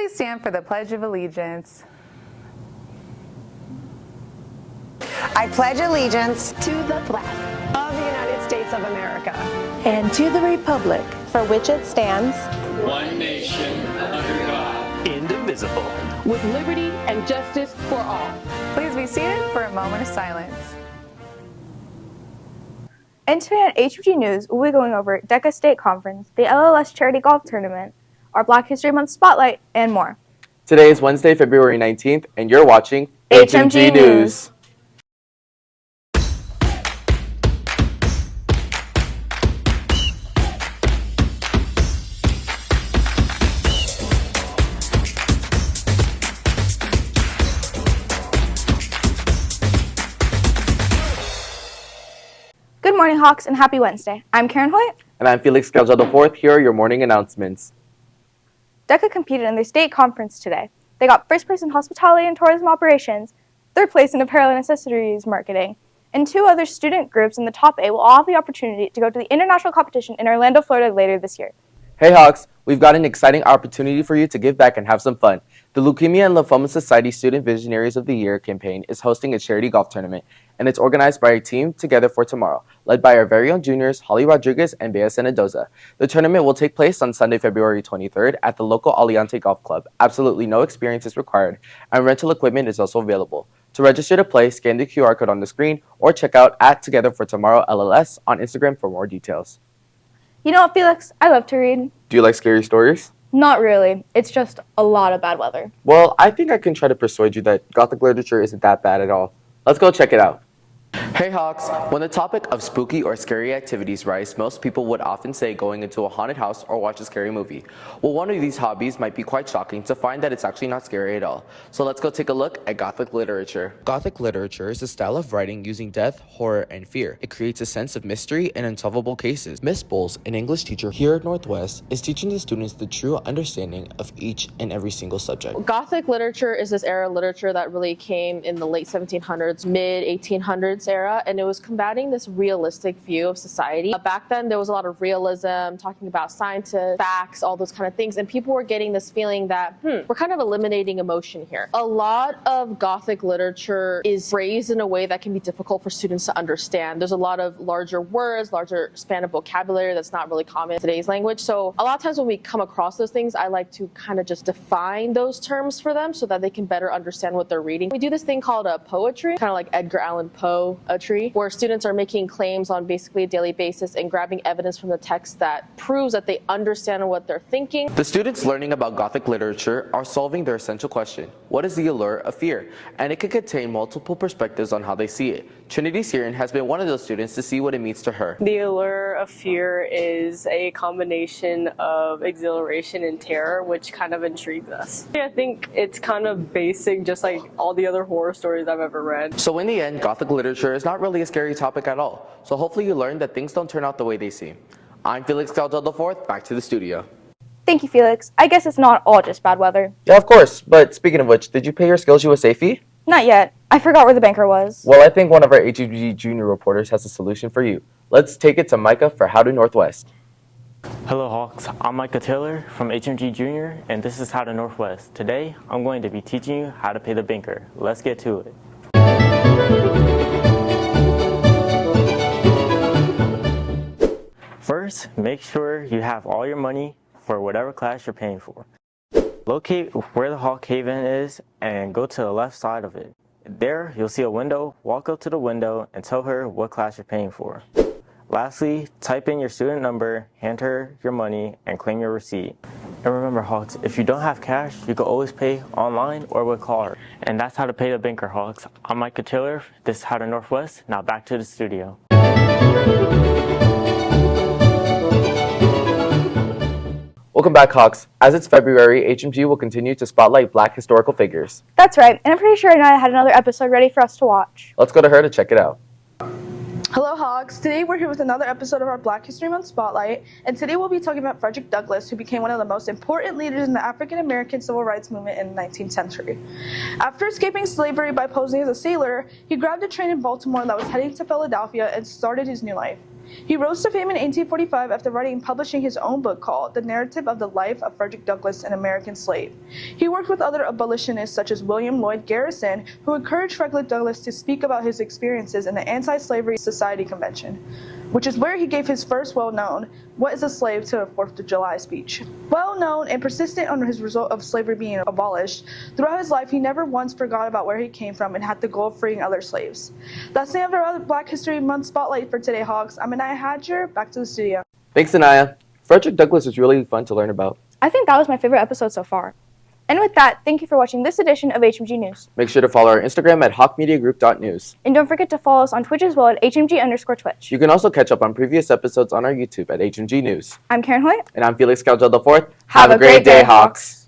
Please stand for the Pledge of Allegiance. I pledge allegiance to the flag of the United States of America and to the republic for which it stands, one nation, under God, indivisible, with liberty and justice for all. Please be seated for a moment of silence. And today on HMG News, we'll be going over DECA State Conference, the LLS Charity Golf Tournament, our Black History Month Spotlight, and more. Today is Wednesday, February 19th, and you're watching HMG News. Good morning, Hawks, and happy Wednesday. I'm Karen Hoyt. And I'm Felix Calzado IV. Here are your morning announcements. DECA competed in their state conference today. They got first place in hospitality and tourism operations, third place in apparel and accessories marketing, and two other student groups in the top 8 will all have the opportunity to go to the international competition in Orlando, Florida later this year. Hey Hawks, we've got an exciting opportunity for you to give back and have some fun. The Leukemia and Lymphoma Society Student Visionaries of the Year campaign is hosting a charity golf tournament, and it's organized by our team Together for Tomorrow, led by our very own juniors, Holly Rodriguez and Bea Senadoza. The tournament will take place on Sunday, February 23rd at the local Aliante Golf Club. Absolutely no experience is required, and rental equipment is also available. To register to play, scan the QR code on the screen or check out at Together for Tomorrow LLS on Instagram for more details. You know what, Felix? I love to read. Do you like scary stories? Not really. It's just a lot of bad weather. Well, I think I can try to persuade you that Gothic literature isn't that bad at all. Let's go check it out. Hey Hawks, when the topic of spooky or scary activities rise, most people would often say going into a haunted house or watch a scary movie. Well, one of these hobbies might be quite shocking to find that it's actually not scary at all. So let's go take a look at Gothic literature. Gothic literature is a style of writing using death, horror, and fear. It creates a sense of mystery and unsolvable cases. Miss Bowles, an English teacher here at Northwest, is teaching the students the true understanding of each and every single subject. Gothic literature is this era of literature that really came in the late 1700s, mid 1800s era, and it was combating this realistic view of society. Back then, there was a lot of realism, talking about scientists, facts, all those kind of things, and people were getting this feeling that, we're kind of eliminating emotion here. A lot of Gothic literature is phrased in a way that can be difficult for students to understand. There's a lot of larger words, larger span of vocabulary that's not really common in today's language. So a lot of times when we come across those things, I like to kind of just define those terms for them so that they can better understand what they're reading. We do this thing called poetry, kind of like Edgar Allan Poe tree, where students are making claims on basically a daily basis and grabbing evidence from the text that proves that they understand what they're thinking. The students learning about Gothic literature are solving their essential question: what is the allure of fear? And it can contain multiple perspectives on how they see it. Trinity Siren has been one of those students to see what it means to her. The allure of fear is a combination of exhilaration and terror, which kind of intrigues us. I think it's kind of basic, just like all the other horror stories I've ever read. So in the end, Gothic literature is not really a scary topic at all. So hopefully you learned that things don't turn out the way they seem. I'm Felix Calzado IV, back to the studio. Thank you, Felix. I guess it's not all just bad weather. Yeah, of course. But speaking of which, did you pay your Skills USA fee? Not yet. I forgot where the banker was. Well, I think one of our HMG Junior reporters has a solution for you. Let's take it to Micah for How to Northwest. Hello Hawks, I'm Micah Taylor from HMG Junior, and this is How to Northwest. Today, I'm going to be teaching you how to pay the banker. Let's get to it. First, make sure you have all your money for whatever class you're paying for. Locate where the Hawk Haven is and go to the left side of it. There, you'll see a window. Walk up to the window and tell her what class you're paying for. Lastly, type in your student number, hand her your money, and claim your receipt. And remember, Hawks, if you don't have cash, you can always pay online or with card. And that's how to pay the banker, Hawks. I'm Micah Taylor. This is How to Northwest. Now back to the studio. Welcome back, Hawks. As it's February, HMG will continue to spotlight Black historical figures. That's right, and I'm pretty sure Anaya had another episode ready for us to watch. Let's go to her to check it out. Hello Hawks, today we're here with another episode of our Black History Month Spotlight, and today we'll be talking about Frederick Douglass, who became one of the most important leaders in the African American civil rights movement in the 19th century. After escaping slavery by posing as a sailor, he grabbed a train in Baltimore that was heading to Philadelphia and started his new life. He rose to fame in 1845 after writing and publishing his own book called The Narrative of the Life of Frederick Douglass, an American Slave. He worked with other abolitionists such as William Lloyd Garrison, who encouraged Frederick Douglass to speak about his experiences in the Anti-Slavery Society Convention, which is where he gave his first well-known "What is a Slave?" to a 4th of July speech. Well-known and persistent on his result of slavery being abolished, throughout his life he never once forgot about where he came from and had the goal of freeing other slaves. That's the end of our Black History Month Spotlight for today, Hawks. I'm Anaya Hadger, back to the studio. Thanks, Anaya. Frederick Douglass was really fun to learn about. I think that was my favorite episode so far. And with that, thank you for watching this edition of HMG News. Make sure to follow our Instagram at hawkmediagroup.news. And don't forget to follow us on Twitch as well at HMG_Twitch. You can also catch up on previous episodes on our YouTube at HMG News. I'm Karen Hoyt. And I'm Felix Calgel IV. Have a great day, Hawks.